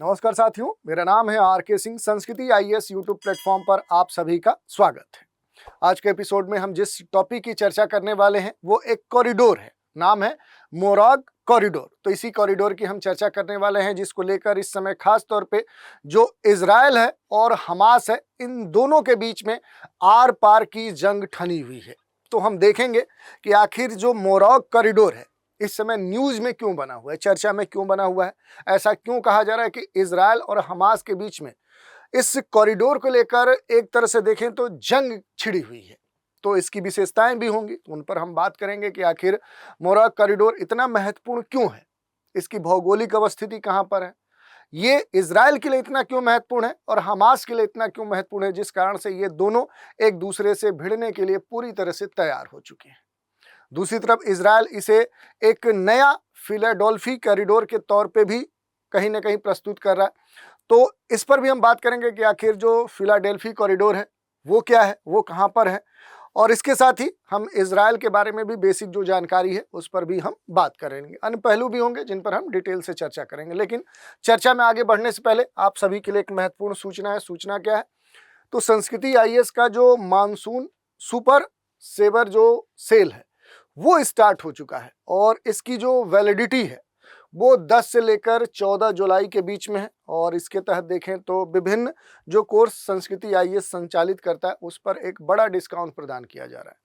नमस्कार साथियों, मेरा नाम है आर.के. सिंह। संस्कृति आईएएस यूट्यूब प्लेटफॉर्म पर आप सभी का स्वागत है। आज के एपिसोड में हम जिस टॉपिक की चर्चा करने वाले हैं वो एक कॉरिडोर है, नाम है मोराग कॉरिडोर। तो इसी कॉरिडोर की हम चर्चा करने वाले हैं, जिसको लेकर इस समय खास तौर पे जो इजराइल है और हमास है, इन दोनों के बीच में आर पार की जंग ठनी हुई है। तो हम देखेंगे कि आखिर जो मोराग कॉरिडोर है इस समय न्यूज में क्यों बना हुआ है, चर्चा में क्यों बना हुआ है, ऐसा क्यों कहा जा रहा है कि इजराइल और हमास के बीच में इस कॉरिडोर को लेकर एक तरह से देखें तो जंग छिड़ी हुई है। तो इसकी विशेषताएं भी होंगी, तो उन पर हम बात करेंगे कि आखिर मोराग कॉरिडोर इतना महत्वपूर्ण क्यों है, इसकी भौगोलिक अवस्थिति कहाँ पर है, ये इजराइल के लिए इतना क्यों महत्वपूर्ण है और हमास के लिए इतना क्यों महत्वपूर्ण है, जिस कारण से ये दोनों एक दूसरे से भिड़ने के लिए पूरी तरह से तैयार हो चुके हैं। दूसरी तरफ इजराइल इसे एक नया फिलाडेल्फी कॉरिडोर के तौर पे भी कहीं ना कहीं प्रस्तुत कर रहा है। तो इस पर भी हम बात करेंगे कि आखिर जो फिलाडेल्फी कॉरिडोर है वो क्या है, वो कहाँ पर है, और इसके साथ ही हम इजराइल के बारे में भी बेसिक जो जानकारी है उस पर भी हम बात करेंगे। अन्य पहलू भी होंगे जिन पर हम डिटेल से चर्चा करेंगे। लेकिन चर्चा में आगे बढ़ने से पहले आप सभी के लिए एक महत्वपूर्ण सूचना है। सूचना क्या है? तो संस्कृति आईएएस का जो मानसून सुपर सेवर जो सेल है वो स्टार्ट हो चुका है और इसकी जो वैलिडिटी है वो 10 से लेकर 14 जुलाई के बीच में है। और इसके तहत देखें तो विभिन्न जो कोर्स संस्कृति आईएएस संचालित करता है उस पर एक बड़ा डिस्काउंट प्रदान किया जा रहा है।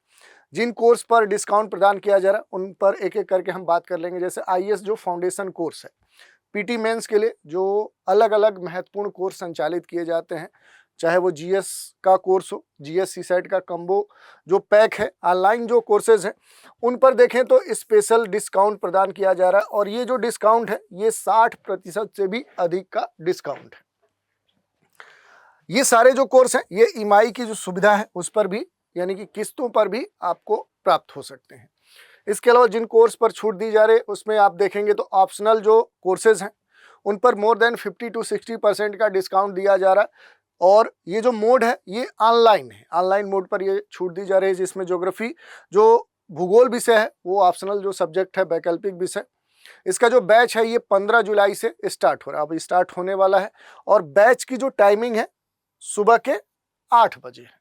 जिन कोर्स पर डिस्काउंट प्रदान किया जा रहा है उन पर एक एक करके हम बात कर लेंगे। जैसे आईएएस जो फाउंडेशन कोर्स है, पीटी मेंस के लिए जो अलग अलग महत्वपूर्ण कोर्स संचालित किए जाते हैं, चाहे वो जीएस का कोर्स हो, जीएस सीसेट का कम्बो जो पैक है, ऑनलाइन जो कोर्सेज हैं, उन पर देखें तो स्पेशल डिस्काउंट प्रदान किया जा रहा है। और ये जो डिस्काउंट है ये 60% से भी अधिक का डिस्काउंट है। ये सारे जो कोर्स हैं ये ईएमआई की जो सुविधा है उस पर भी, यानी कि किस्तों पर भी आपको प्राप्त हो सकते हैं। इसके अलावा जिन कोर्स पर छूट दी जा रही है उसमें आप देखेंगे तो ऑप्शनल जो कोर्सेज हैं उन पर मोर देन 50 to 60% का डिस्काउंट दिया जा रहा है। और ये जो मोड है ये ऑनलाइन है, ऑनलाइन मोड पर ये छूट दी जा रही है, जिसमें ज्योग्राफी जो भूगोल विषय है वो ऑप्शनल जो सब्जेक्ट है, वैकल्पिक विषय, इसका जो बैच है ये 15 जुलाई से स्टार्ट हो रहा है, अब स्टार्ट होने वाला है। और बैच की जो टाइमिंग है सुबह के 8 बजे है।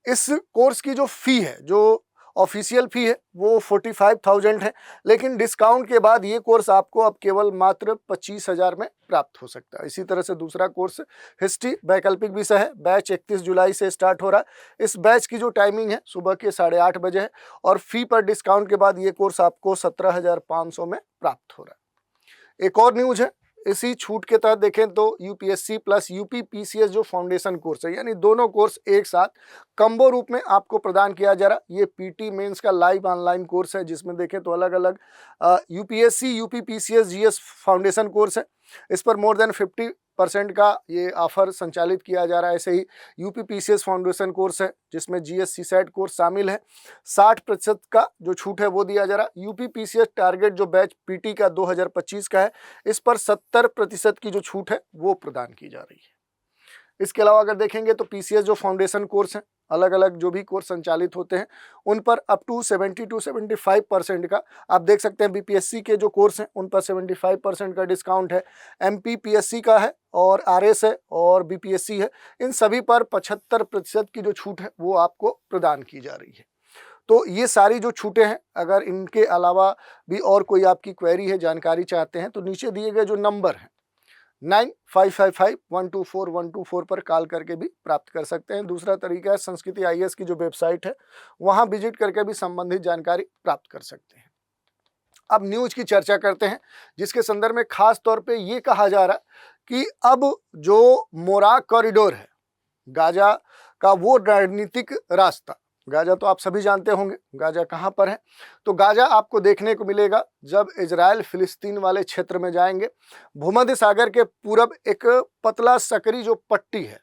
इस कोर्स की जो फी है, जो ऑफिशियल फी है वो 45,000 है, लेकिन डिस्काउंट के बाद ये कोर्स आपको अब केवल मात्र 25,000 में प्राप्त हो सकता है। इसी तरह से दूसरा कोर्स हिस्ट्री वैकल्पिक विषय है, बैच 31 जुलाई से स्टार्ट हो रहा है। इस बैच की जो टाइमिंग है सुबह के 8:30 बजे है और फी पर डिस्काउंट के बाद ये कोर्स आपको 17,500 में प्राप्त हो रहा है। एक और न्यूज है, इसी छूट के तहत देखें तो यूपीएससी प्लस यूपी पीसीएस जो फाउंडेशन कोर्स है, यानी दोनों कोर्स एक साथ कम्बो रूप में आपको प्रदान किया जा रहा है। ये पीटी मेंस का लाइव ऑनलाइन कोर्स है, जिसमें देखें तो अलग अलग UPSC UP PCS GS foundation course है। इस पर मोर देन 50% का ये ऑफर संचालित किया जा रहा है। ऐसे ही यूपी पीसीएस फाउंडेशन कोर्स है जिसमें जीएस सीसेट कोर्स शामिल है, 60% का जो छूट है वो दिया जा रहा है। यूपी पीसीएस टारगेट जो बैच पीटी का 2025 का है, इस पर 70% की जो छूट है वो प्रदान की जा रही है। इसके अलावा अगर देखेंगे तो पीसीएस जो फाउंडेशन कोर्स हैं, अलग अलग जो भी कोर्स संचालित होते हैं उन पर अप टू 70 to 75% का आप देख सकते हैं। बीपीएससी के जो कोर्स हैं उन पर 75% का डिस्काउंट है, एमपीपीएससी का है और आरएस है और बीपीएससी है, इन सभी पर 75% की जो छूट है वो आपको प्रदान की जा रही है। तो ये सारी जो छूटें हैं, अगर इनके अलावा भी और कोई आपकी क्वेरी है, जानकारी चाहते हैं, तो नीचे दिए गए जो नंबर हैं 9555124124 पर कॉल करके भी प्राप्त कर सकते हैं। दूसरा तरीका है संस्कृति आईएएस की जो वेबसाइट है वहां विजिट करके भी संबंधित जानकारी प्राप्त कर सकते हैं। अब न्यूज की चर्चा करते हैं, जिसके संदर्भ में खास तौर पे ये कहा जा रहा है कि अब जो मोराग कॉरिडोर है, गाजा का वो रणनीतिक रास्ता, गाजा तो आप सभी जानते होंगे गाजा कहाँ पर है, तो गाजा आपको देखने को मिलेगा जब इजराइल फिलिस्तीन वाले क्षेत्र में जाएंगे। भूमध्य सागर के पूरब एक पतला सकरी जो पट्टी है,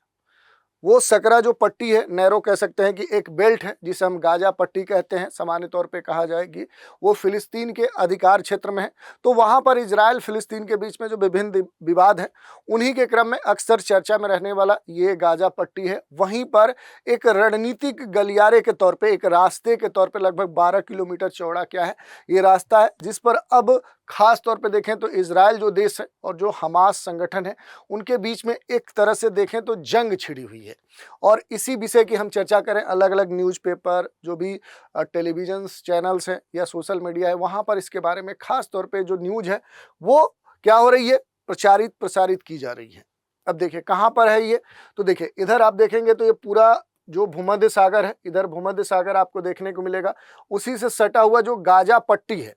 वो सकरा जो पट्टी है, नैरो कह सकते हैं कि एक बेल्ट है जिसे हम गाजा पट्टी कहते हैं, सामान्य तौर पे कहा जाए कि वो फिलिस्तीन के अधिकार क्षेत्र में है। तो वहाँ पर इजराइल फिलिस्तीन के बीच में जो विभिन्न विवाद हैं उन्हीं के क्रम में अक्सर चर्चा में रहने वाला ये गाजा पट्टी है। वहीं पर एक रणनीतिक गलियारे के तौर पर, एक रास्ते के तौर पर लगभग 12 किलोमीटर चौड़ा क्या है ये रास्ता है, जिस पर अब खास तौर पे देखें तो इजराइल जो देश है और जो हमास संगठन है, उनके बीच में एक तरह से देखें तो जंग छिड़ी हुई है। और इसी विषय की हम चर्चा करें, अलग अलग न्यूज़पेपर, जो भी टेलीविजन चैनल्स हैं या सोशल मीडिया है, वहाँ पर इसके बारे में खास तौर पे जो न्यूज़ है वो क्या हो रही है, प्रसारित की जा रही है। अब देखिए कहाँ पर है ये, तो देखिए इधर आप देखेंगे तो ये पूरा जो भूमध्य सागर है, इधर भूमध्य सागर आपको देखने को मिलेगा। उसी से सटा हुआ जो गाजा पट्टी है,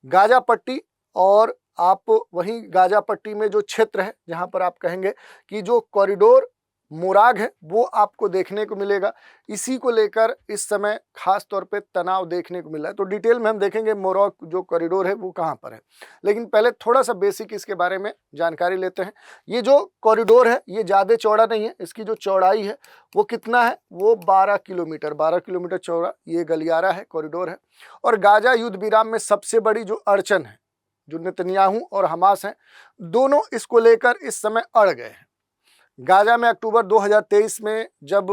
गाजा पट्टी, और आप वहीं गाजा पट्टी में जो क्षेत्र है जहां पर आप कहेंगे कि जो कॉरिडोर मोराग है, वो आपको देखने को मिलेगा। इसी को लेकर इस समय खास तौर पे तनाव देखने को मिल रहा है। तो डिटेल में हम देखेंगे मोराग जो कॉरिडोर है वो कहाँ पर है, लेकिन पहले थोड़ा सा बेसिक इसके बारे में जानकारी लेते हैं। ये जो कॉरिडोर है ये ज़्यादा चौड़ा नहीं है, इसकी जो चौड़ाई है वो कितना है, वो 12 किलोमीटर चौड़ा ये गलियारा है, कॉरिडोर है। और गाजा युद्ध विराम में सबसे बड़ी जो अड़चन है, जो नेतन्याहू और हमास हैं, दोनों इसको लेकर इस समय अड़ गए हैं। गाजा में अक्टूबर 2023 में जब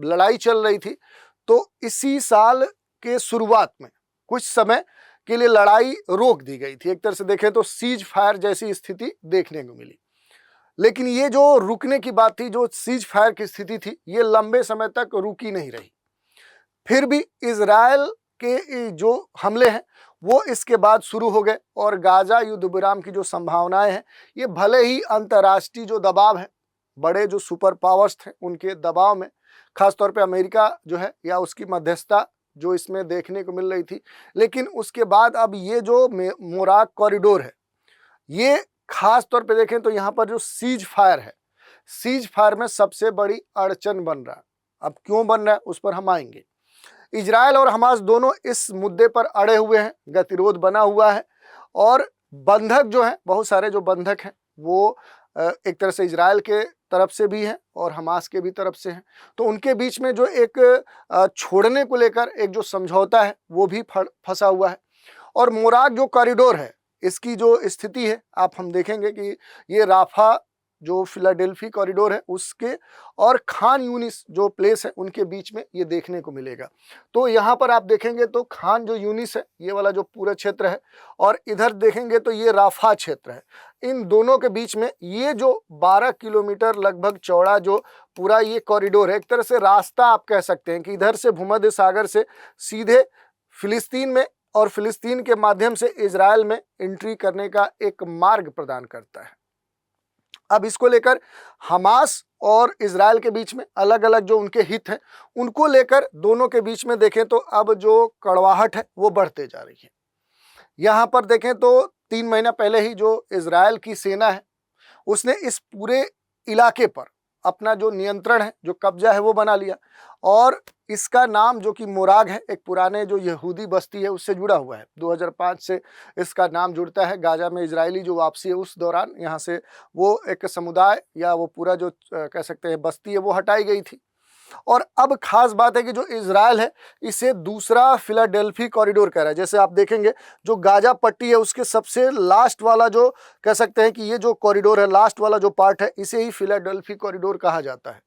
लड़ाई चल रही थी, तो इसी साल के शुरुआत में कुछ समय के लिए लड़ाई रोक दी गई थी। एक तरह से देखें तो सीज फायर जैसी स्थिति देखने को मिली। लेकिन ये जो रुकने की बात थी, जो सीज फायर की स्थिति थी, ये लंबे समय तक रुकी नहीं रही। फिर भी इजराइल के जो हमले हैं वो इसके बाद शुरू हो गए, और गाजा युद्ध विराम की जो संभावनाएं हैं, ये भले ही अंतर्राष्ट्रीय जो दबाव है, बड़े जो सुपर पावर्स थे उनके दबाव में, खासतौर पे अमेरिका जो है या उसकी मध्यस्थता जो इसमें देखने को मिल रही थी, लेकिन उसके बाद अब ये जो मोराग कॉरिडोर है, ये खास तौर पे देखें तो यहाँ पर जो सीज फायर है, सीज फायर में सबसे बड़ी अड़चन बन रहा है। अब क्यों बन रहा है उस पर हम आएंगे। इजराइल और हमास दोनों इस मुद्दे पर अड़े हुए हैं, गतिरोध बना हुआ है, और बंधक जो हैं, बहुत सारे जो बंधक हैं वो एक तरह से इजराइल के तरफ से भी हैं और हमास के भी तरफ से हैं। तो उनके बीच में जो एक छोड़ने को लेकर एक जो समझौता है वो भी फंसा हुआ है। और मोराग जो कॉरिडोर है, इसकी जो स्थिति है आप हम देखेंगे कि ये राफा जो फिलाडेल्फी कॉरिडोर है उसके और खान यूनिस जो प्लेस है उनके बीच में ये देखने को मिलेगा। तो यहाँ पर आप देखेंगे तो खान जो यूनिस है, ये वाला जो पूरा क्षेत्र है, और इधर देखेंगे तो ये राफा क्षेत्र है। इन दोनों के बीच में ये जो 12 किलोमीटर लगभग चौड़ा जो पूरा ये कॉरिडोर है, एक तरह से रास्ता आप कह सकते हैं कि इधर से भूमध्य सागर से सीधे फिलिस्तीन में और फिलिस्तीन के माध्यम से इजराइल में एंट्री करने का एक मार्ग प्रदान करता है। अब इसको लेकर हमास और इजराइल के बीच में अलग अलग जो उनके हित हैं, उनको लेकर दोनों के बीच में देखें तो अब जो कड़वाहट है वो बढ़ते जा रही है। यहाँ पर देखें तो 3 महीना पहले ही जो इजराइल की सेना है उसने इस पूरे इलाके पर अपना जो नियंत्रण है, जो कब्जा है वो बना लिया, और इसका नाम जो कि मोराग है, एक पुराने जो यहूदी बस्ती है उससे जुड़ा हुआ है। 2005 से इसका नाम जुड़ता है। गाजा में इजरायली जो वापसी है उस दौरान यहाँ से वो एक समुदाय या वो पूरा जो कह सकते हैं बस्ती है वो हटाई गई थी। और अब खास बात है कि जो इजराइल है इसे दूसरा फिलाडेल्फी कॉरिडोर कह रहा है। जैसे आप देखेंगे जो गाजा पट्टी है उसके सबसे लास्ट वाला जो कह सकते हैं कि ये जो कॉरिडोर है, लास्ट वाला जो पार्ट है, इसे ही फिलाडेल्फी कॉरिडोर कहा जाता है।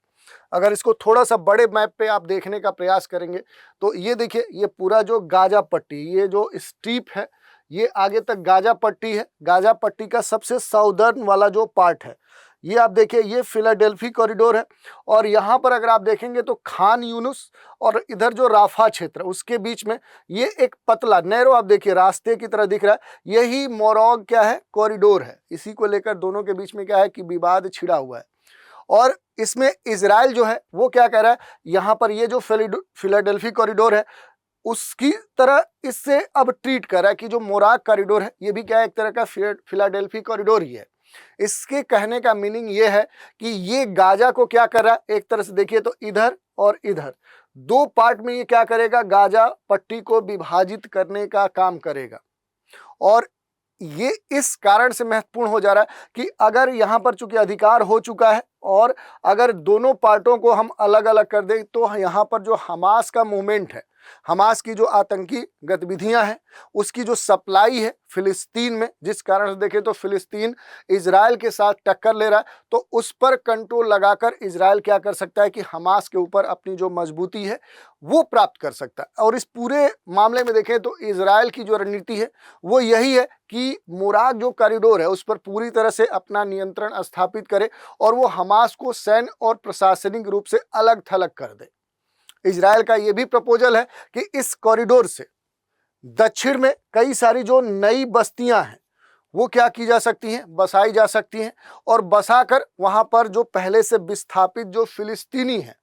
अगर इसको थोड़ा सा बड़े मैप पे आप देखने का प्रयास करेंगे तो ये देखिए, ये पूरा जो गाजा पट्टी, ये जो स्ट्रिप है, ये आगे तक गाजा पट्टी है। गाजा पट्टी का सबसे साउदर्न वाला जो पार्ट है ये आप देखिए, ये फिलाडेल्फी कॉरिडोर है। और यहाँ पर अगर आप देखेंगे तो खान यूनुस और इधर जो राफा क्षेत्र उसके बीच में ये एक पतला नैरो आप देखिए रास्ते की तरह दिख रहा है, यही मोराग क्या है, कॉरिडोर है। इसी को लेकर दोनों के बीच में क्या है कि विवाद छिड़ा हुआ है। और इसमें इजराइल जो है वो क्या कह रहा है, यहाँ पर ये जो फिलाडेल्फी कॉरिडोर है उसकी तरह इससे अब ट्रीट कर रहा है कि जो मोराग कॉरिडोर है ये भी क्या है, एक तरह का फिलाडेल्फी कॉरिडोर ही है। इसके कहने का मीनिंग ये है कि ये गाजा को क्या कर रहा है, एक तरह से देखिए तो इधर और इधर दो पार्ट में ये क्या करेगा, गाजा पट्टी को विभाजित करने का काम करेगा। और ये इस कारण से महत्वपूर्ण हो जा रहा है कि अगर यहाँ पर चूंकि अधिकार हो चुका है और अगर दोनों पार्टों को हम अलग अलग कर दें तो यहाँ पर जो हमास का मूवमेंट है हमास की जो आतंकी गतिविधियां हैं उसकी जो सप्लाई है फिलिस्तीन में, जिस कारण से देखें तो फिलिस्तीन इजराइल के साथ टक्कर ले रहा है, तो उस पर कंट्रोल लगाकर इजराइल क्या कर सकता है कि हमास के ऊपर अपनी जो मजबूती है वो प्राप्त कर सकता है। और इस पूरे मामले में देखें तो इजराइल की जो रणनीति है वो यही है कि मोराक जो कॉरिडोर है उस पर पूरी तरह से अपना नियंत्रण स्थापित करे और वो हमास को सैन्य और प्रशासनिक रूप से अलग थलग कर दे। इजराइल का ये भी प्रपोजल है कि इस कॉरिडोर से दक्षिण में कई सारी जो नई बस्तियां हैं वो क्या की जा सकती हैं, बसाई जा सकती हैं, और बसाकर वहां पर जो पहले से विस्थापित जो फिलिस्तीनी हैं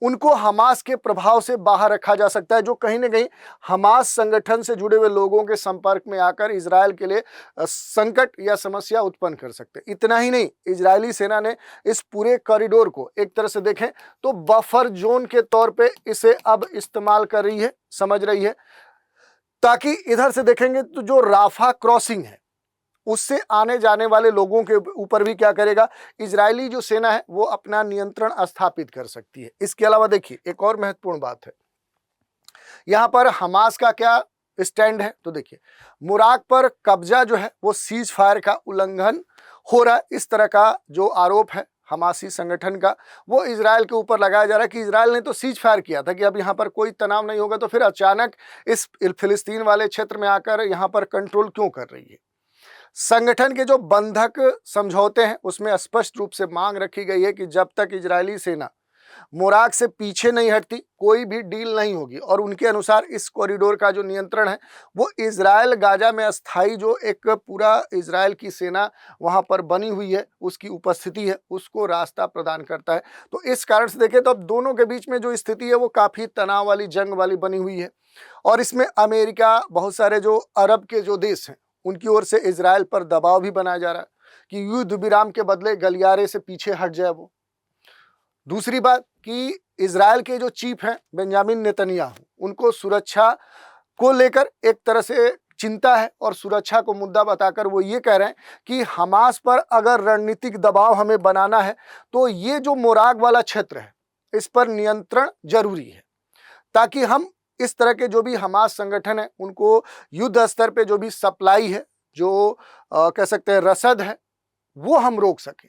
उनको हमास के प्रभाव से बाहर रखा जा सकता है, जो कहीं ना कहीं हमास संगठन से जुड़े हुए लोगों के संपर्क में आकर इजराइल के लिए संकट या समस्या उत्पन्न कर सकते हैं। इतना ही नहीं, इजरायली सेना ने इस पूरे कॉरिडोर को एक तरह से देखें तो बफर जोन के तौर पे इसे अब इस्तेमाल कर रही है, समझ रही है, ताकि इधर से देखेंगे तो जो राफा क्रॉसिंग है उससे आने जाने वाले लोगों के ऊपर भी क्या करेगा, इजरायली जो सेना है वो अपना नियंत्रण स्थापित कर सकती है। इसके अलावा देखिए एक और महत्वपूर्ण बात है, यहां पर हमास का क्या स्टैंड है, तो देखिए मोराक पर कब्जा जो है वो सीज फायर का उल्लंघन हो रहा है, इस तरह का जो आरोप है हमासी संगठन का वो इजराइल के ऊपर लगाया जा रहा है कि इजराइल ने तो सीज फायर किया था कि अब यहाँ पर कोई तनाव नहीं होगा, तो फिर अचानक इस फिलिस्तीन वाले क्षेत्र में आकर यहाँ पर कंट्रोल क्यों कर रही है। संगठन के जो बंधक समझौते हैं उसमें स्पष्ट रूप से मांग रखी गई है कि जब तक इजरायली सेना मोराक से पीछे नहीं हटती कोई भी डील नहीं होगी, और उनके अनुसार इस कॉरिडोर का जो नियंत्रण है वो इजराइल गाजा में अस्थाई जो एक पूरा इजराइल की सेना वहां पर बनी हुई है उसकी उपस्थिति है उसको रास्ता प्रदान करता है। तो इस कारण से देखें तो अब दोनों के बीच में जो स्थिति है वो काफी तनाव वाली, जंग वाली बनी हुई है, और इसमें अमेरिका, बहुत सारे जो अरब के जो देश हैं उनकी ओर से इजराइल पर दबाव भी बनाया जा रहा है कि युद्ध विराम के बदले गलियारे से पीछे हट जाए वो। दूसरी बात कि इजराइल के जो चीफ हैं बेंजामिन नेतन्याहू, उनको सुरक्षा को लेकर एक तरह से चिंता है और सुरक्षा को मुद्दा बताकर वो ये कह रहे हैं कि हमास पर अगर रणनीतिक दबाव हमें बनाना है तो ये जो मोराक वाला क्षेत्र है इस पर नियंत्रण जरूरी है, ताकि हम इस तरह के जो भी हमास संगठन है उनको युद्ध स्तर पे जो भी सप्लाई है, जो कह सकते हैं रसद है, वो हम रोक सकें।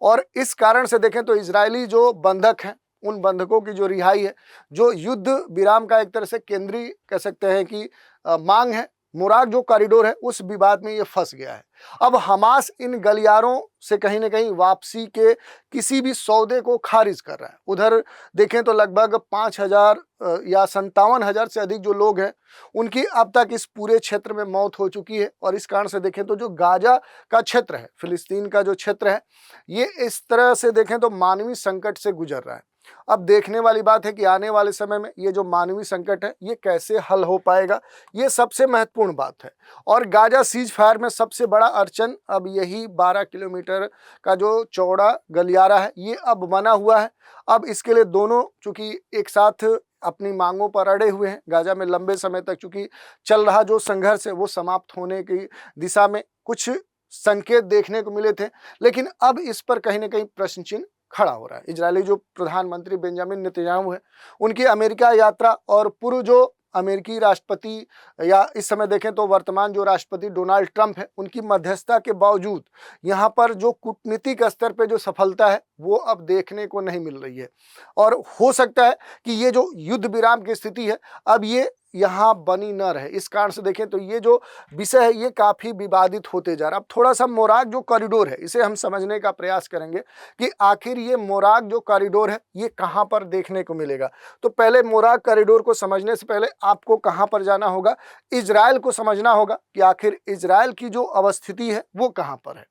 और इस कारण से देखें तो इजरायली जो बंधक हैं उन बंधकों की जो रिहाई है, जो युद्ध विराम का एक तरह से केंद्रीय कह सकते हैं कि मांग है, मोराक जो कॉरिडोर है उस विवाद में ये फंस गया है। अब हमास इन गलियारों से कहीं ना कहीं वापसी के किसी भी सौदे को खारिज कर रहा है। उधर देखें तो लगभग 5,000 या 57,000 से अधिक जो लोग हैं उनकी अब तक इस पूरे क्षेत्र में मौत हो चुकी है, और इस कारण से देखें तो जो गाजा का क्षेत्र है, फिलिस्तीन का जो क्षेत्र है, ये इस तरह से देखें तो मानवीय संकट से गुजर रहा है। अब देखने वाली बात है कि आने वाले समय में ये जो मानवीय संकट है ये कैसे हल हो पाएगा, ये सबसे महत्वपूर्ण बात है। और गाजा सीज फायर में सबसे बड़ा अड़चन अब यही 12 किलोमीटर का जो चौड़ा गलियारा है ये अब बना हुआ है। अब इसके लिए दोनों चूंकि एक साथ अपनी मांगों पर अड़े हुए हैं, गाजा में लंबे समय तक चूंकि चल रहा जो संघर्ष है वो समाप्त होने की दिशा में कुछ संकेत देखने को मिले थे, लेकिन अब इस पर कहीं ना कहीं प्रश्न चिन्ह खड़ा हो रहा है। इजरायली जो प्रधानमंत्री बेंजामिन नेतन्याहू है उनकी अमेरिका यात्रा और पूर्व जो अमेरिकी राष्ट्रपति या इस समय देखें तो वर्तमान जो राष्ट्रपति डोनाल्ड ट्रंप है उनकी मध्यस्थता के बावजूद यहाँ पर जो कूटनीतिक स्तर पे जो सफलता है वो अब देखने को नहीं मिल रही है, और हो सकता है कि ये जो युद्ध विराम की स्थिति है अब ये यहाँ बनी न रहे। इस कारण से देखें तो ये जो विषय है ये काफी विवादित होते जा रहा है। अब थोड़ा सा मोराक जो कॉरिडोर है इसे हम समझने का प्रयास करेंगे कि आखिर ये मोराक जो कॉरिडोर है ये कहाँ पर देखने को मिलेगा। तो पहले मोराक कॉरिडोर को समझने से पहले आपको कहाँ पर जाना होगा, इजराइल को समझना होगा कि आखिर इजराइल की जो अवस्थिति है वो कहाँ पर है।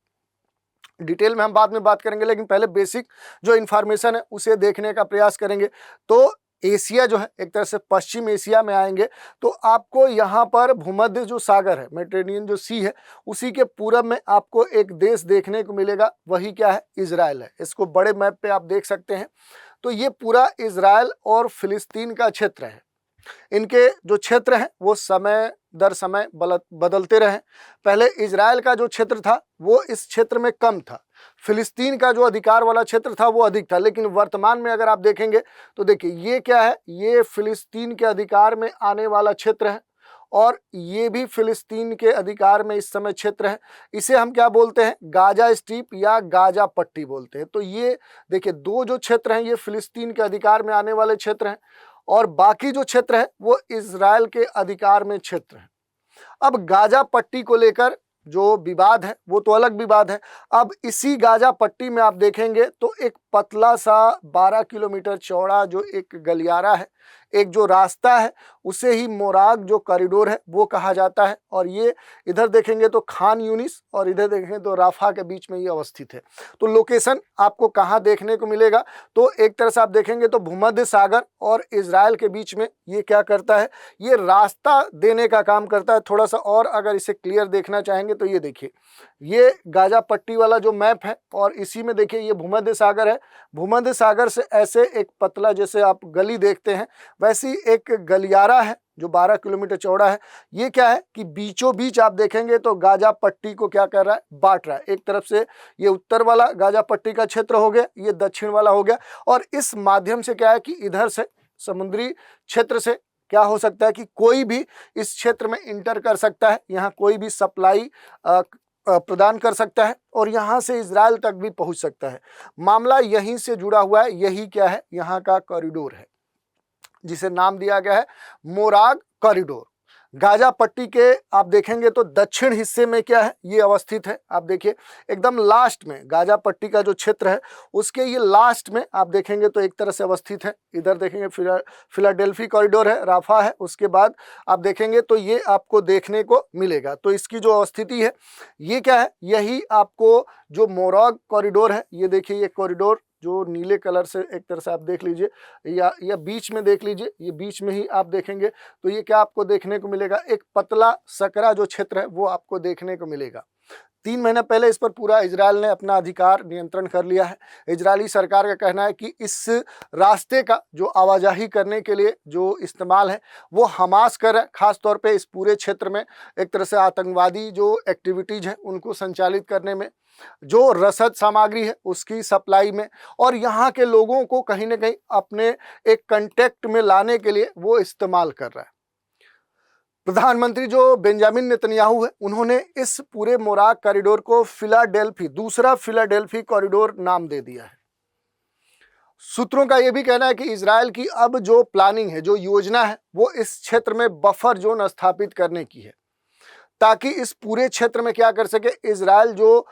डिटेल में हम बाद में बात करेंगे, लेकिन पहले बेसिक जो इन्फॉर्मेशन है उसे देखने का प्रयास करेंगे। तो एशिया जो है एक तरह से पश्चिम एशिया में आएंगे तो आपको यहाँ पर भूमध्य जो सागर है, मेडिटेरेनियन जो सी है, उसी के पूरब में आपको एक देश देखने को मिलेगा, वही क्या है, इजराइल है। इसको बड़े मैप पे आप देख सकते हैं। तो ये पूरा इजराइल और फिलिस्तीन का क्षेत्र है। इनके जो क्षेत्र हैं वो समय दर समय बदलते रहे। पहले इजराइल का जो क्षेत्र था वो इस क्षेत्र में कम था, फिलिस्तीन का जो अधिकार वाला क्षेत्र था वो अधिक था, लेकिन वर्तमान में अगर आप देखेंगे तो देखिए ये क्या है, ये फिलिस्तीन के अधिकार में आने वाला क्षेत्र है और ये भी फिलिस्तीन के अधिकार में इस समय क्षेत्र है। इसे हम क्या बोलते हैं, गाजा स्ट्रिप या गाजा पट्टी बोलते हैं। तो ये देखिए दो जो क्षेत्र हैं ये फिलिस्तीन के अधिकार में आने वाले क्षेत्र हैं और बाकी जो क्षेत्र है वो इजराइल के अधिकार में क्षेत्र है। अब गाजा पट्टी को लेकर जो विवाद है वो तो अलग विवाद है। अब इसी गाजा पट्टी में आप देखेंगे तो एक पतला सा 12 किलोमीटर चौड़ा जो एक गलियारा है, एक जो रास्ता है, उसे ही मोराग जो कॉरिडोर है वो कहा जाता है। और ये इधर देखेंगे तो खान यूनिस और इधर देखेंगे तो राफा के बीच में ये अवस्थित है। तो लोकेशन आपको कहाँ देखने को मिलेगा, तो एक तरह से आप देखेंगे तो भूमध्य सागर और इजराइल के बीच में ये क्या करता है, ये रास्ता देने का काम करता है। थोड़ा सा और अगर इसे क्लियर देखना चाहेंगे तो ये देखिए, ये गाजा पट्टी वाला जो मैप है और इसी में देखिए ये भूमध्य सागर है। भूमध्य सागर से ऐसे एक पतला, जैसे आप गली देखते हैं वैसी एक गलियारा है जो 12 किलोमीटर चौड़ा है। ये क्या है कि बीचों बीच आप देखेंगे तो गाजा पट्टी को क्या कर रहा है, बांट रहा है। एक तरफ से ये उत्तर वाला गाजा पट्टी का क्षेत्र हो गया, ये दक्षिण वाला हो गया, और इस माध्यम से क्या है कि इधर से समुद्री क्षेत्र से क्या हो सकता है कि कोई भी इस क्षेत्र में इंटर कर सकता है, यहाँ कोई भी सप्लाई प्रदान कर सकता है और यहाँ से इजराइल तक भी पहुँच सकता है। मामला यहीं से जुड़ा हुआ है, यही क्या है, यहाँ का कॉरिडोर है जिसे नाम दिया गया है मोराग कॉरिडोर। गाजा पट्टी के आप देखेंगे तो दक्षिण हिस्से में क्या है, ये अवस्थित है। आप देखिए एकदम लास्ट में गाजा पट्टी का जो क्षेत्र है उसके ये लास्ट में आप देखेंगे तो एक तरह से अवस्थित है। इधर देखेंगे फिलाडेल्फी कॉरिडोर है, राफा है, उसके बाद आप देखेंगे तो ये आपको देखने को मिलेगा। तो इसकी जो अवस्थिति है ये क्या है, यही आपको जो मोराग कॉरिडोर है, ये देखिए ये कॉरिडोर जो नीले कलर से एक तरह से आप देख लीजिए, या बीच में देख लीजिए, ये बीच में ही आप देखेंगे तो ये क्या आपको देखने को मिलेगा, एक पतला सकरा जो क्षेत्र है वो आपको देखने को मिलेगा। 3 महीने पहले इस पर पूरा इजराइल ने अपना अधिकार नियंत्रण कर लिया है। इजरायली सरकार का कहना है कि इस रास्ते का जो आवाजाही करने के लिए जो इस्तेमाल है वो हमास कर रहा है, खास तौर पे इस पूरे क्षेत्र में एक तरह से आतंकवादी जो एक्टिविटीज़ हैं उनको संचालित करने में, जो रसद सामग्री है उसकी सप्लाई में, और यहाँ के लोगों को कहीं ना कहीं अपने एक कांटेक्ट में लाने के लिए वो इस्तेमाल कर रहा है। प्रधानमंत्री जो बेंजामिन नेतन्याहू है उन्होंने इस पूरे मोराग कॉरिडोर को फिलाडेल्फी, दूसरा फिलाडेल्फी कॉरिडोर नाम दे दिया है। सूत्रों का यह भी कहना है कि इजराइल की अब जो प्लानिंग है, जो योजना है, वो इस क्षेत्र में बफर जोन स्थापित करने की है ताकि इस पूरे क्षेत्र में क्या कर सके, इजराइल जो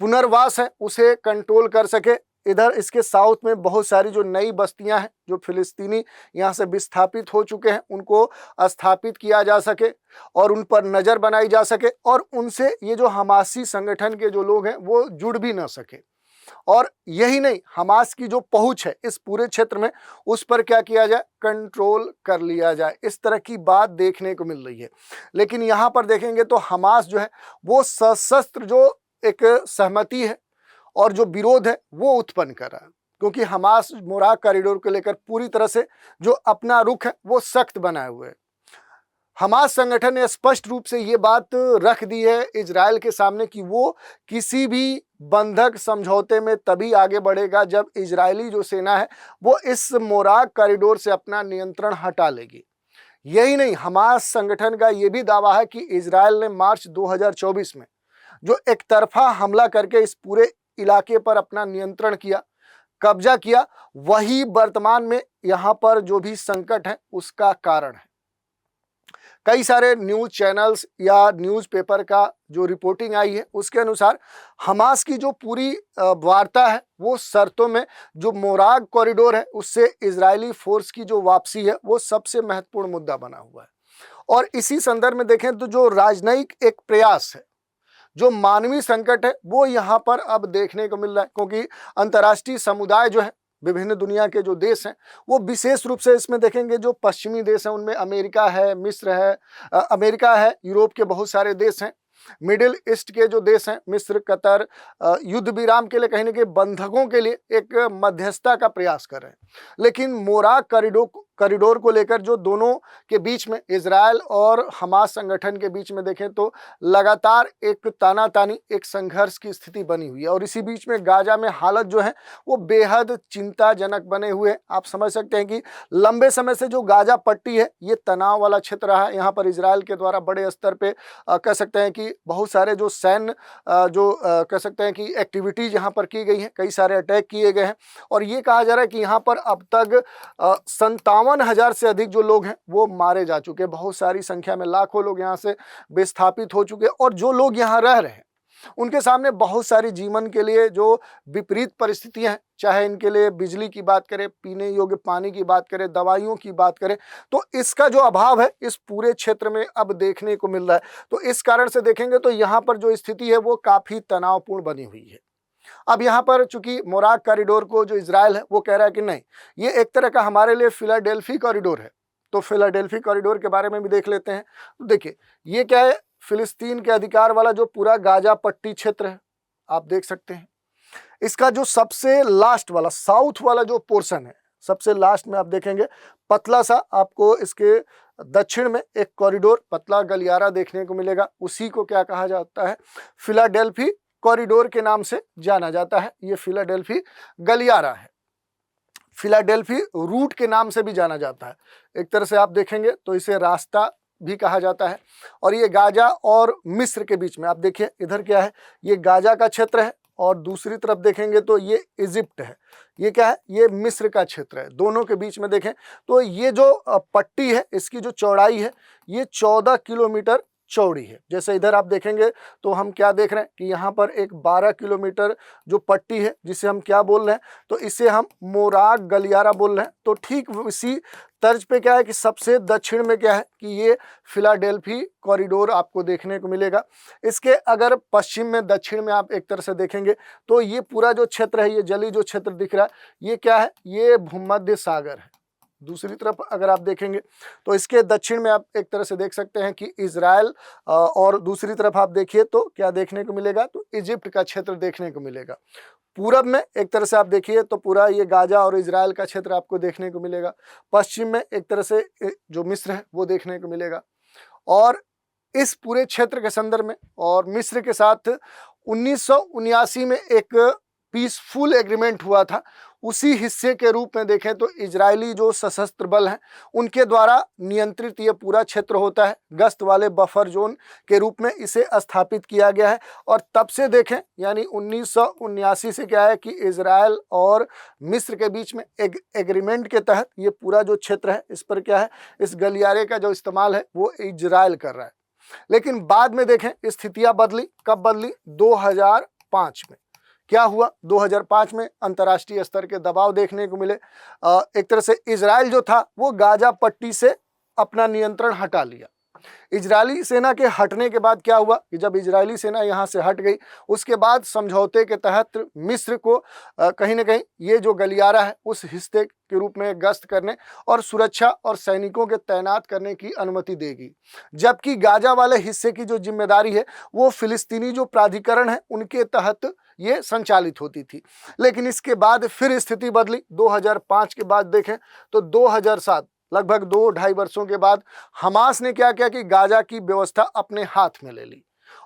पुनर्वास है उसे कंट्रोल कर सके। इधर इसके साउथ में बहुत सारी जो नई बस्तियां हैं जो फिलिस्तीनी यहाँ से विस्थापित हो चुके हैं उनको स्थापित किया जा सके और उन पर नज़र बनाई जा सके और उनसे ये जो हमासी संगठन के जो लोग हैं वो जुड़ भी ना सके। और यही नहीं, हमास की जो पहुंच है इस पूरे क्षेत्र में उस पर क्या किया जाए, कंट्रोल कर लिया जाए। इस तरह की बात देखने को मिल रही है। लेकिन यहाँ पर देखेंगे तो हमास जो है वो सशस्त्र जो एक सहमति है और जो विरोध है वो उत्पन्न कर रहा है, क्योंकि हमास मोराग कॉरिडोर को लेकर पूरी तरह से जो अपना रुख है वो सख्त बनाए हुए है। हमास संगठन ने स्पष्ट रूप से ये बात रख दी है इजराइल के सामने कि वो किसी भी बंधक समझौते में तभी आगे बढ़ेगा जब इजरायली जो सेना है वो इस मोराग कॉरिडोर से अपना नियंत्रण हटा लेगी। यही नहीं, हमास संगठन का ये भी दावा है कि इजराइल ने मार्च 2024 में जो एक तरफा हमला करके इस पूरे इलाके पर अपना नियंत्रण किया, कब्जा किया, वही वर्तमान में यहाँ पर जो भी संकट है उसका कारण है। कई सारे न्यूज़ चैनल्स या न्यूज़पेपर का जो रिपोर्टिंग आई है उसके अनुसार हमास की जो पूरी वार्ता है वो शर्तों में जो मोराग कॉरिडोर है उससे इजरायली फोर्स की जो वापसी है वो सबसे महत्वपूर्ण मुद्दा बना हुआ है। और इसी संदर्भ में देखें तो जो राजनयिक एक प्रयास है, जो मानवीय संकट है वो यहाँ पर अब देखने को मिल रहा है, क्योंकि अंतर्राष्ट्रीय समुदाय जो है, विभिन्न दुनिया के जो देश हैं वो विशेष रूप से इसमें देखेंगे जो पश्चिमी देश हैं उनमें अमेरिका है, मिस्र है, अमेरिका है, यूरोप के बहुत सारे देश हैं, मिडिल ईस्ट के जो देश हैं मिस्र, कतर, युद्ध विराम के लिए कहीं ना कहीं बंधकों के लिए एक मध्यस्थता का प्रयास कर रहे हैं। लेकिन मोराग कॉरिडोर को लेकर जो दोनों के बीच में, इजराइल और हमास संगठन के बीच में देखें तो लगातार एक तानातानी, एक संघर्ष की स्थिति बनी हुई है। और इसी बीच में गाजा में हालत जो है वो बेहद चिंताजनक बने हुए। आप समझ सकते हैं कि लंबे समय से जो गाजा पट्टी है ये तनाव वाला क्षेत्र रहा है। यहाँ पर इजराइल के द्वारा बड़े स्तर पे कह सकते हैं कि बहुत सारे जो सैन्य कह सकते हैं कि एक्टिविटीज यहाँ पर की गई हैं, कई सारे अटैक किए गए हैं। और ये कहा जा रहा है कि यहाँ पर अब तक 57,000 से अधिक जो लोग हैं वो मारे जा चुके हैं। बहुत सारी संख्या में लाखों लोग यहाँ से विस्थापित हो चुके हैं। और जो लोग यहाँ रह रहे हैं उनके सामने बहुत सारी जीवन के लिए जो विपरीत परिस्थितियां हैं, चाहे इनके लिए बिजली की बात करें, पीने योग्य पानी की बात करें, दवाइयों की बात करें, तो इसका जो अभाव है इस पूरे क्षेत्र में अब देखने को मिल रहा है। तो इस कारण से देखेंगे तो यहाँ पर जो स्थिति है वो काफी तनावपूर्ण बनी हुई है। अब यहाँ पर चूंकि मोराक कॉरिडोर को जो इजराइल है वो कह रहा है कि नहीं, ये एक तरह का हमारे लिए फिलाडेल्फी कॉरिडोर है। तो फिलाडेल्फी कॉरिडोर के बारे में भी देख लेते हैं। तो देखिए ये क्या है, फिलिस्तीन के अधिकार वाला जो पूरा गाजा पट्टी क्षेत्र है, आप देख सकते हैं इसका जो सबसे लास्ट वाला साउथ वाला जो पोर्शन है, सबसे लास्ट में आप देखेंगे पतला सा आपको इसके दक्षिण में एक कॉरिडोर, पतला गलियारा देखने को मिलेगा। उसी को क्या कहा जाता है, फिलाडेल्फी कॉरिडोर के नाम से जाना जाता है। ये फिलाडेल्फी गलियारा है, फिलाडेल्फी रूट के नाम से भी जाना जाता है। एक तरह से आप देखेंगे तो इसे रास्ता भी कहा जाता है। और ये गाजा और मिस्र के बीच में, आप देखिए इधर क्या है, ये गाजा का क्षेत्र है और दूसरी तरफ देखेंगे तो ये इजिप्ट है। ये क्या है, ये मिस्र का क्षेत्र है। दोनों के बीच में देखें तो ये जो पट्टी है इसकी जो चौड़ाई है ये 14 किलोमीटर चौड़ी है। जैसे इधर आप देखेंगे तो हम क्या देख रहे हैं कि यहाँ पर एक 12 किलोमीटर जो पट्टी है जिसे हम क्या बोल रहे हैं, तो इसे हम मोराक गलियारा बोल रहे हैं। तो ठीक इसी तर्ज पे क्या है कि सबसे दक्षिण में क्या है कि ये फिलाडेल्फी कॉरिडोर आपको देखने को मिलेगा। इसके अगर पश्चिम में, दक्षिण में आप एक तरह से देखेंगे तो ये पूरा जो क्षेत्र है, ये जली जो क्षेत्र दिख रहा है, ये क्या है, ये भूमध्य सागर है। दूसरी तरफ अगर आप देखेंगे तो इसके दक्षिण में आप एक तरह से देख सकते हैं कि इजराइल, और दूसरी तरफ आप देखिए तो क्या देखने को मिलेगा, तो इजिप्ट का क्षेत्र देखने को मिलेगा। पूरब में एक तरह से आप देखिए तो पूरा ये गाजा और इजराइल का क्षेत्र आपको देखने को मिलेगा। पश्चिम में एक तरह से जो मिस्र है वो देखने को मिलेगा। और इस पूरे क्षेत्र के संदर्भ में और मिस्र के साथ 1979 में एक पीसफुल एग्रीमेंट हुआ था। उसी हिस्से के रूप में देखें तो इजरायली जो सशस्त्र बल हैं उनके द्वारा नियंत्रित ये पूरा क्षेत्र होता है। गश्त वाले बफर जोन के रूप में इसे स्थापित किया गया है। और तब से देखें यानी 1979 से क्या है कि इजराइल और मिस्र के बीच में एक एग्रीमेंट के तहत ये पूरा जो क्षेत्र है इस पर क्या है, इस गलियारे का जो इस्तेमाल है वो इजराइल कर रहा है। लेकिन बाद में देखें स्थितियां बदली। कब बदली, 2005 में क्या हुआ, 2005 में अंतर्राष्ट्रीय स्तर के दबाव देखने को मिले। एक तरह से इजराइल जो था वो गाजा पट्टी से अपना नियंत्रण हटा लिया। इजरायली सेना के हटने के बाद क्या हुआ कि जब इजरायली सेना यहाँ से हट गई, उसके बाद समझौते के तहत मिस्र को कहीं ना कहीं ये जो गलियारा है उस हिस्से के रूप में गश्त करने और सुरक्षा और सैनिकों के तैनात करने की अनुमति देगी। जबकि गाजा वाले हिस्से की जो जिम्मेदारी है वो फिलिस्तीनी जो प्राधिकरण है उनके तहत ये संचालित होती थी। लेकिन इसके बाद फिर स्थिति बदली। 2005 के बाद देखें तो 2007, लगभग 2-2.5 वर्षों के बाद हमास ने क्या किया कि गाजा की व्यवस्था अपने हाथ में ले ली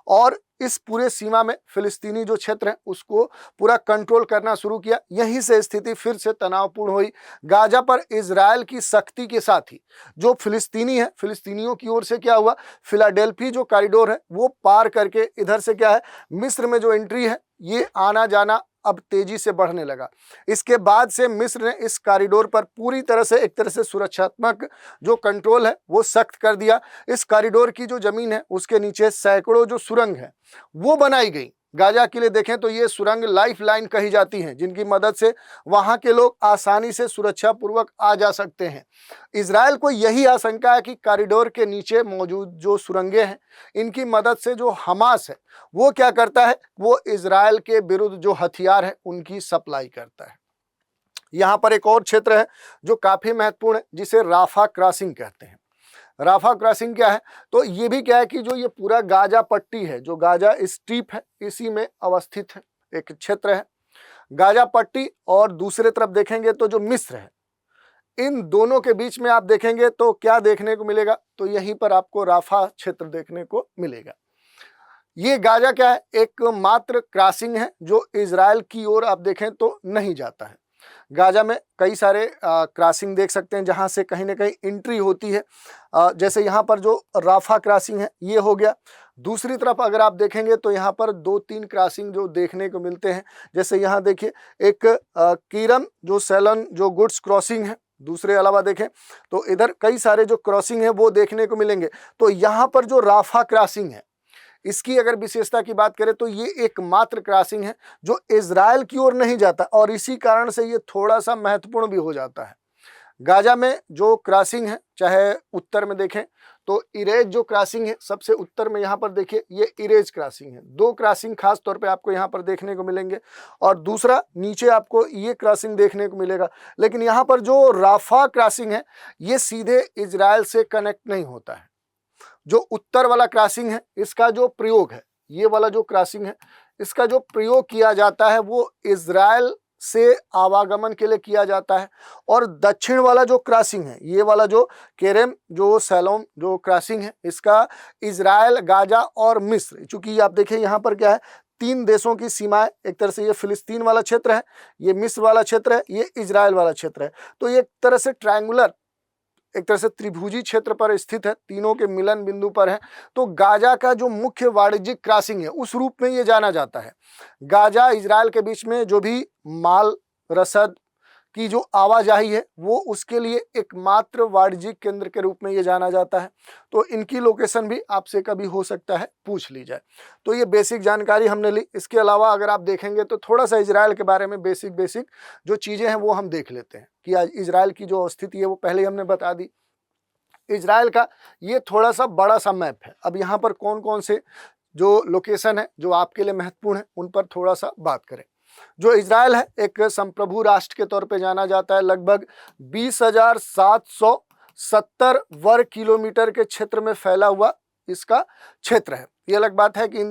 और इस पूरे सीमा में फिलिस्तीनी जो क्षेत्र है उसको पूरा कंट्रोल करना शुरू किया। यहीं से स्थिति फिर से तनावपूर्ण हुई। गाजा पर इजराइल की सख्ती के साथ ही जो फिलिस्तीनी है, फिलिस्तीनियों की ओर से क्या हुआ, फिलाडेल्फी जो कॉरिडोर है वो पार करके इधर से क्या है, मिस्र में जो एंट्री है ये आना जाना अब तेजी से बढ़ने लगा। इसके बाद से मिस्र ने इस कॉरिडोर पर पूरी तरह से एक तरह से सुरक्षात्मक जो कंट्रोल है वो सख्त कर दिया। इस कॉरिडोर की जो जमीन है उसके नीचे सैकड़ों जो सुरंग है वो बनाई गई। गाजा के लिए देखें तो ये सुरंग लाइफ लाइन कही जाती हैं, जिनकी मदद से वहां के लोग आसानी से सुरक्षा पूर्वक आ जा सकते हैं। इजराइल को यही आशंका है कि कॉरिडोर के नीचे मौजूद जो सुरंगें हैं इनकी मदद से जो हमास है वो क्या करता है, वो इजराइल के विरुद्ध जो हथियार है उनकी सप्लाई करता है। यहाँ पर एक और क्षेत्र है जो काफी महत्वपूर्ण है जिसे राफा क्रॉसिंग कहते हैं। राफा क्रॉसिंग क्या है, तो ये भी क्या है कि जो ये पूरा गाजा पट्टी है, जो गाजा स्ट्रिप है, इसी में अवस्थित है एक क्षेत्र है गाजा पट्टी। और दूसरे तरफ देखेंगे तो जो मिस्र है, इन दोनों के बीच में आप देखेंगे तो क्या देखने को मिलेगा, तो यहीं पर आपको राफा क्षेत्र देखने को मिलेगा। ये गाजा क्या है, एक मात्र क्रॉसिंग है जो इजराइल की ओर आप देखें तो नहीं जाता है। गाजा में कई सारे क्रॉसिंग देख सकते हैं जहां से कहीं ना कहीं एंट्री होती है। जैसे यहाँ पर जो राफा क्रॉसिंग है ये हो गया। दूसरी तरफ अगर आप देखेंगे तो यहाँ पर 2-3 क्रॉसिंग जो देखने को मिलते हैं। जैसे यहाँ देखिए एक कीरम जो सैलन जो गुड्स क्रॉसिंग है, दूसरे अलावा देखें तो इधर कई सारे जो क्रॉसिंग है वो देखने को मिलेंगे। तो यहाँ पर जो राफा क्रॉसिंग है इसकी अगर विशेषता की बात करें तो ये एकमात्र क्रॉसिंग है जो इजराइल की ओर नहीं जाता और इसी कारण से ये थोड़ा सा महत्वपूर्ण भी हो जाता है। गाजा में जो क्रॉसिंग है, चाहे उत्तर में देखें तो इरेज जो क्रॉसिंग है सबसे उत्तर में, यहाँ पर देखिए ये इरेज क्रॉसिंग है। 2 क्रॉसिंग खास तौर पे आपको यहाँ पर देखने को मिलेंगे और दूसरा नीचे आपको ये क्रॉसिंग देखने को मिलेगा। लेकिन यहाँ पर जो राफा क्रॉसिंग है ये सीधे इजराइल से कनेक्ट नहीं होता है। जो उत्तर वाला क्रॉसिंग है इसका जो प्रयोग है, ये वाला जो क्रॉसिंग है इसका जो प्रयोग किया जाता है वो इजराइल से आवागमन के लिए किया जाता है। और दक्षिण वाला जो क्रॉसिंग है, ये वाला जो केरेम जो सैलोम जो क्रॉसिंग है, इसका इजराइल, गाजा और मिस्र, चूंकि आप देखें यहाँ पर क्या है 3 देशों की सीमाएं, एक तरह से ये फिलिस्तीन वाला क्षेत्र है, ये मिस्र वाला क्षेत्र है, ये इजराइल वाला क्षेत्र है। तो ये एक तरह से ट्रायंगुलर, एक तरह से त्रिभुजी क्षेत्र पर स्थित है, तीनों के मिलन बिंदु पर है। तो गाजा का जो मुख्य वाणिज्यिक क्रॉसिंग है उस रूप में ये जाना जाता है। गाजा इजराइल के बीच में जो भी माल रसद की जो आवाजाही है वो उसके लिए एकमात्र वाणिज्यिक केंद्र के रूप में ये जाना जाता है। तो इनकी लोकेशन भी आपसे कभी हो सकता है पूछ ली जाए। तो ये बेसिक जानकारी हमने ली। इसके अलावा अगर आप देखेंगे तो थोड़ा सा इजराइल के बारे में बेसिक जो चीज़ें हैं वो हम देख लेते हैं कि आज इजराइल की जो स्थिति है वो पहले हमने बता दी। इजराइल का ये थोड़ा सा बड़ा सा मैप है। अब यहाँ पर कौन कौन से जो लोकेशन है जो आपके लिए महत्वपूर्ण है उन पर थोड़ा सा बात करें। जो इजराइल है एक संप्रभु राष्ट्र के तौर पे जाना जाता है। लगभग 20,770 वर्ग किलोमीटर के क्षेत्र में फैला हुआ इसका क्षेत्र है। ये अलग बात है कि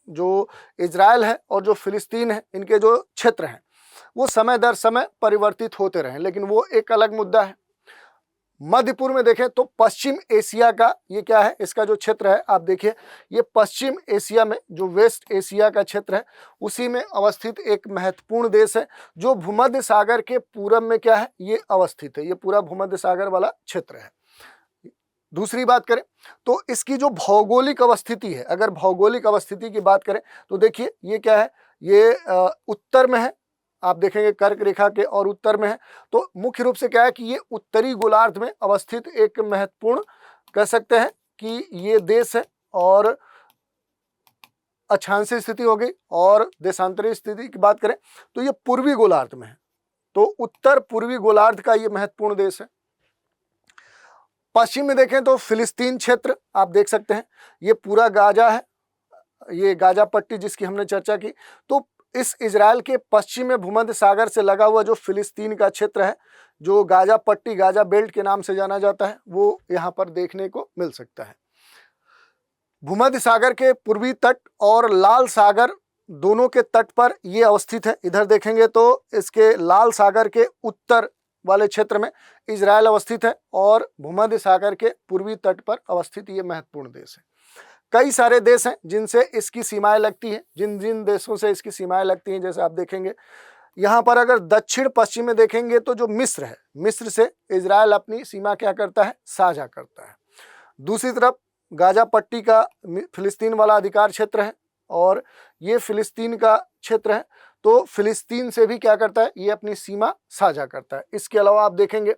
जो इजराइल है और जो फिलिस्तीन है इनके जो क्षेत्र हैं वो समय दर समय परिवर्तित होते रहे, लेकिन वो एक अलग मुद्दा है। मध्य पूर्व में देखें तो पश्चिम एशिया का ये क्या है, इसका जो क्षेत्र है आप देखिए ये पश्चिम एशिया में जो वेस्ट एशिया का क्षेत्र है उसी में अवस्थित एक महत्वपूर्ण देश है जो भूमध्य सागर के पूरब में क्या है ये अवस्थित है। ये पूरा भूमध्य सागर वाला क्षेत्र है। दूसरी बात करें तो इसकी जो भौगोलिक अवस्थिति है, अगर भौगोलिक अवस्थिति की बात करें तो देखिए ये क्या है, ये उत्तर में है, आप देखेंगे कर्क रेखा के और उत्तर में है। तो मुख्य रूप से क्या है कि ये उत्तरी गोलार्ध में अवस्थित एक महत्वपूर्ण कह सकते हैं कि ये देश है। और अक्षांशीय स्थिति हो गई और देशांतरीय स्थिति की बात करें तो ये पूर्वी गोलार्ध में है। तो उत्तर पूर्वी गोलार्ध का ये महत्वपूर्ण देश है। पश्चिम में देखें तो फिलिस्तीन क्षेत्र आप देख सकते हैं, ये पूरा गाजा है, ये गाजा पट्टी जिसकी हमने चर्चा की। तो इस इजराइल के पश्चिम में भूमध्य सागर से लगा हुआ जो फिलिस्तीन का क्षेत्र है जो गाजा पट्टी, गाजा बेल्ट के नाम से जाना जाता है, वो यहाँ पर देखने को मिल सकता है। भूमध्य सागर के पूर्वी तट और लाल सागर दोनों के तट पर ये अवस्थित है। इधर देखेंगे तो इसके लाल सागर के उत्तर वाले क्षेत्र में इजराइल अवस्थित है और भूमध्य सागर के पूर्वी तट पर अवस्थित ये महत्वपूर्ण देश है। कई सारे देश हैं जिनसे इसकी सीमाएं लगती हैं, जिन जिन देशों से इसकी सीमाएं लगती हैं जैसे आप देखेंगे यहाँ पर अगर दक्षिण पश्चिम में देखेंगे तो जो मिस्र है, मिस्र से इजराइल अपनी सीमा क्या करता है, साझा करता है। दूसरी तरफ गाजा पट्टी का फिलिस्तीन वाला अधिकार क्षेत्र है और ये फिलिस्तीन का क्षेत्र है। तो फिलिस्तीन से भी क्या करता है, ये अपनी सीमा साझा करता है। इसके अलावा आप देखेंगे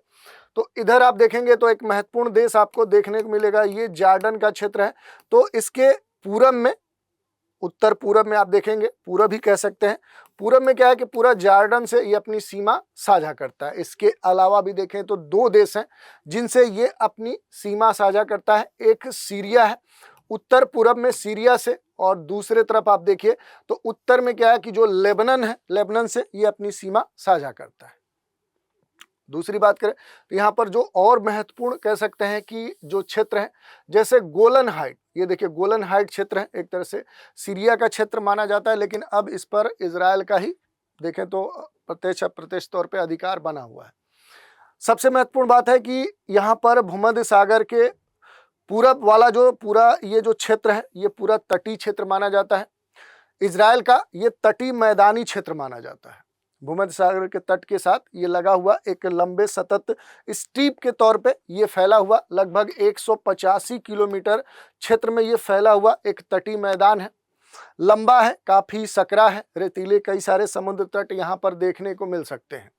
तो इधर आप देखेंगे तो एक महत्वपूर्ण देश आपको देखने को मिलेगा, ये जॉर्डन का क्षेत्र है। तो इसके पूरब में, उत्तर पूरब में आप देखेंगे, पूरब ही कह सकते हैं, पूरब में क्या है कि पूरा जॉर्डन से ये अपनी सीमा साझा करता है। इसके अलावा भी देखें तो 2 देश हैं जिनसे ये अपनी सीमा साझा करता है। एक सीरिया है उत्तर पूरब में सीरिया से, और दूसरे तरफ आप देखिए तो उत्तर में क्या है कि जो लेबनान है, लेबनान से ये अपनी सीमा साझा करता है। दूसरी बात करें तो यहाँ पर जो और महत्वपूर्ण कह सकते हैं कि जो क्षेत्र है जैसे गोलन हाइट, ये देखिए गोलन हाइट क्षेत्र है, एक तरह से सीरिया का क्षेत्र माना जाता है, लेकिन अब इस पर इजराइल का ही देखें तो प्रत्यक्ष अप्रत्यक्ष तौर पे अधिकार बना हुआ है। सबसे महत्वपूर्ण बात है कि यहाँ पर भूमध्य सागर के पूरब वाला जो पूरा ये जो क्षेत्र है ये पूरा तटीय क्षेत्र माना जाता है। इजराइल का ये तटीय मैदानी क्षेत्र माना जाता है। भूमध्य सागर के तट के साथ ये लगा हुआ एक लंबे सतत स्ट्रीप के तौर पे ये फैला हुआ लगभग 185 किलोमीटर क्षेत्र में ये फैला हुआ एक तटीय मैदान है। लंबा है, काफी सकरा है, रेतीले कई सारे समुद्र तट यहाँ पर देखने को मिल सकते हैं।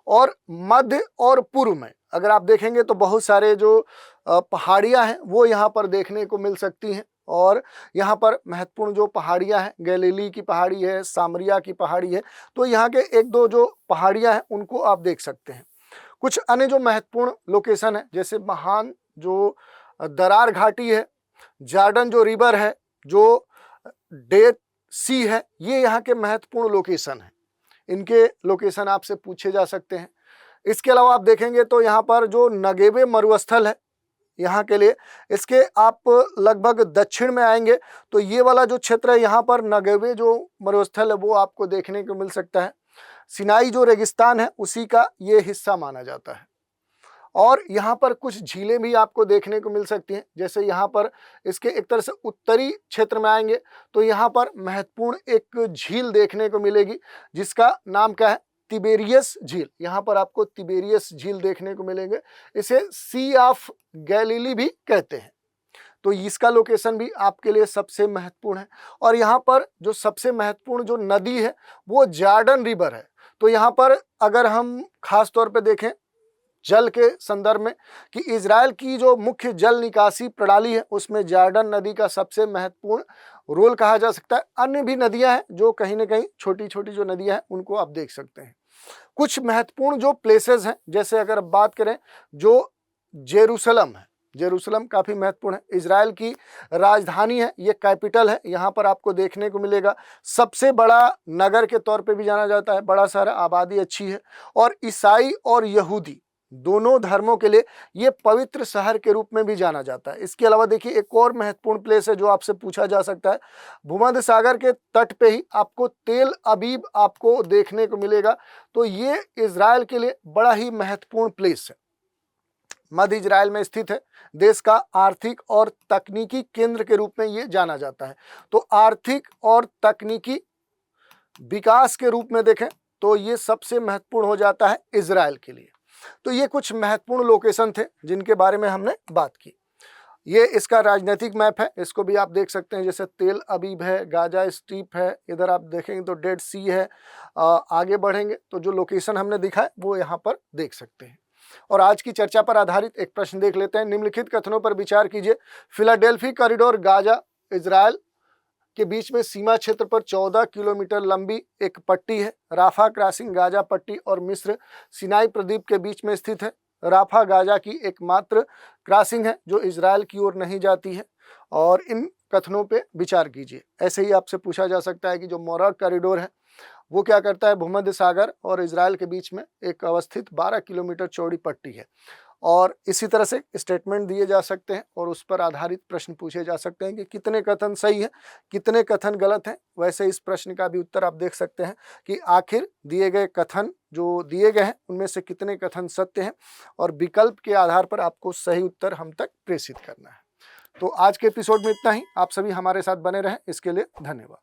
और मध्य और पूर्व में अगर आप देखेंगे तो बहुत सारे जो पहाड़ियाँ हैं वो यहाँ पर देखने को मिल सकती हैं। और यहाँ पर महत्वपूर्ण जो पहाड़ियाँ हैं, गैलीली की पहाड़ी है, सामरिया की पहाड़ी है, तो यहाँ के एक दो जो पहाड़ियाँ हैं उनको आप देख सकते हैं। कुछ अन्य जो महत्वपूर्ण लोकेशन है जैसे महान जो दरार घाटी है, जॉर्डन जो रिवर है, जो डेड सी है, ये यहाँ के महत्वपूर्ण लोकेशन हैं। इनके लोकेशन आपसे पूछे जा सकते हैं। इसके अलावा आप देखेंगे तो यहाँ पर जो नगेवे मरुस्थल है यहाँ के लिए, इसके आप लगभग दक्षिण में आएंगे तो ये वाला जो क्षेत्र है यहाँ पर नगेवे जो मरुस्थल है वो आपको देखने को मिल सकता है। सिनाई जो रेगिस्तान है उसी का ये हिस्सा माना जाता है। और यहाँ पर कुछ झीलें भी आपको देखने को मिल सकती हैं। जैसे यहाँ पर इसके एक तरह से उत्तरी क्षेत्र में आएंगे तो यहाँ पर महत्वपूर्ण एक झील देखने को मिलेगी जिसका नाम क्या है, तिबेरियस झील। यहाँ पर आपको तिबेरियस झील देखने को मिलेंगे। इसे सी ऑफ गैलीली भी कहते हैं। तो इसका लोकेशन भी आपके लिए सबसे महत्वपूर्ण है। और यहाँ पर जो सबसे महत्वपूर्ण जो नदी है वो जॉर्डन रिवर है। तो यहाँ पर अगर हम खास तौर पे देखें जल के संदर्भ में कि इजराइल की जो मुख्य जल निकासी प्रणाली है उसमें जॉर्डन नदी का सबसे महत्वपूर्ण रोल कहा जा सकता है। अन्य भी नदियां हैं जो कहीं ना कहीं छोटी छोटी जो नदियां हैं उनको आप देख सकते हैं। कुछ महत्वपूर्ण जो प्लेसेस हैं जैसे अगर अब बात करें जो जेरूशलम है, जेरूशलम काफ़ी महत्वपूर्ण है, इजराइल की राजधानी है, ये कैपिटल है, यहाँ पर आपको देखने को मिलेगा। सबसे बड़ा नगर के तौर पे भी जाना जाता है, बड़ा सारा आबादी अच्छी है। और ईसाई और यहूदी दोनों धर्मों के लिए ये पवित्र शहर के रूप में भी जाना जाता है। इसके अलावा देखिए एक और महत्वपूर्ण प्लेस है जो आपसे पूछा जा सकता है। भूमध्य सागर के तट पे ही आपको तेल अबीब आपको देखने को मिलेगा। तो ये इजराइल के लिए बड़ा ही महत्वपूर्ण प्लेस है, मध्य इजराइल में स्थित है। देश का आर्थिक और तकनीकी केंद्र के रूप में ये जाना जाता है। तो आर्थिक और तकनीकी विकास के रूप में देखें तो ये सबसे महत्वपूर्ण हो जाता है इजराइल के लिए। तो ये कुछ महत्वपूर्ण लोकेशन थे जिनके बारे में हमने बात की। ये इसका राजनीतिक मैप है, इसको भी आप देख सकते हैं। जैसे तेल अबीब है, गाजा स्ट्रीप है, इधर आप देखेंगे तो डेड सी है। आगे बढ़ेंगे तो जो लोकेशन हमने दिखा है वो यहाँ पर देख सकते हैं। और आज की चर्चा पर आधारित एक प्रश्न देख लेते हैं। निम्नलिखित कथनों पर विचार कीजिए। फिलाडेल्फी कॉरिडोर गाजा इजराइल के बीच में सीमा क्षेत्र पर 14 किलोमीटर लंबी एक पट्टी है। राफा क्रॉसिंग गाजा पट्टी और मिस्र सिनाई प्रदीप के बीच में स्थित है। राफा गाजा की एकमात्र क्रॉसिंग है जो इजराइल की ओर नहीं जाती है। और इन कथनों पे विचार कीजिए। ऐसे ही आपसे पूछा जा सकता है कि जो मोरा कॉरिडोर है वो क्या करता है, भूमध्य सागर और इजराइल के बीच में एक अवस्थित 12 किलोमीटर चौड़ी पट्टी है। और इसी तरह से स्टेटमेंट दिए जा सकते हैं और उस पर आधारित प्रश्न पूछे जा सकते हैं कि कितने कथन सही हैं, कितने कथन गलत हैं। वैसे इस प्रश्न का भी उत्तर आप देख सकते हैं कि आखिर दिए गए कथन जो दिए गए हैं उनमें से कितने कथन सत्य हैं, और विकल्प के आधार पर आपको सही उत्तर हम तक प्रेषित करना है। तो आज के एपिसोड में इतना ही। आप सभी हमारे साथ बने रहें, इसके लिए धन्यवाद।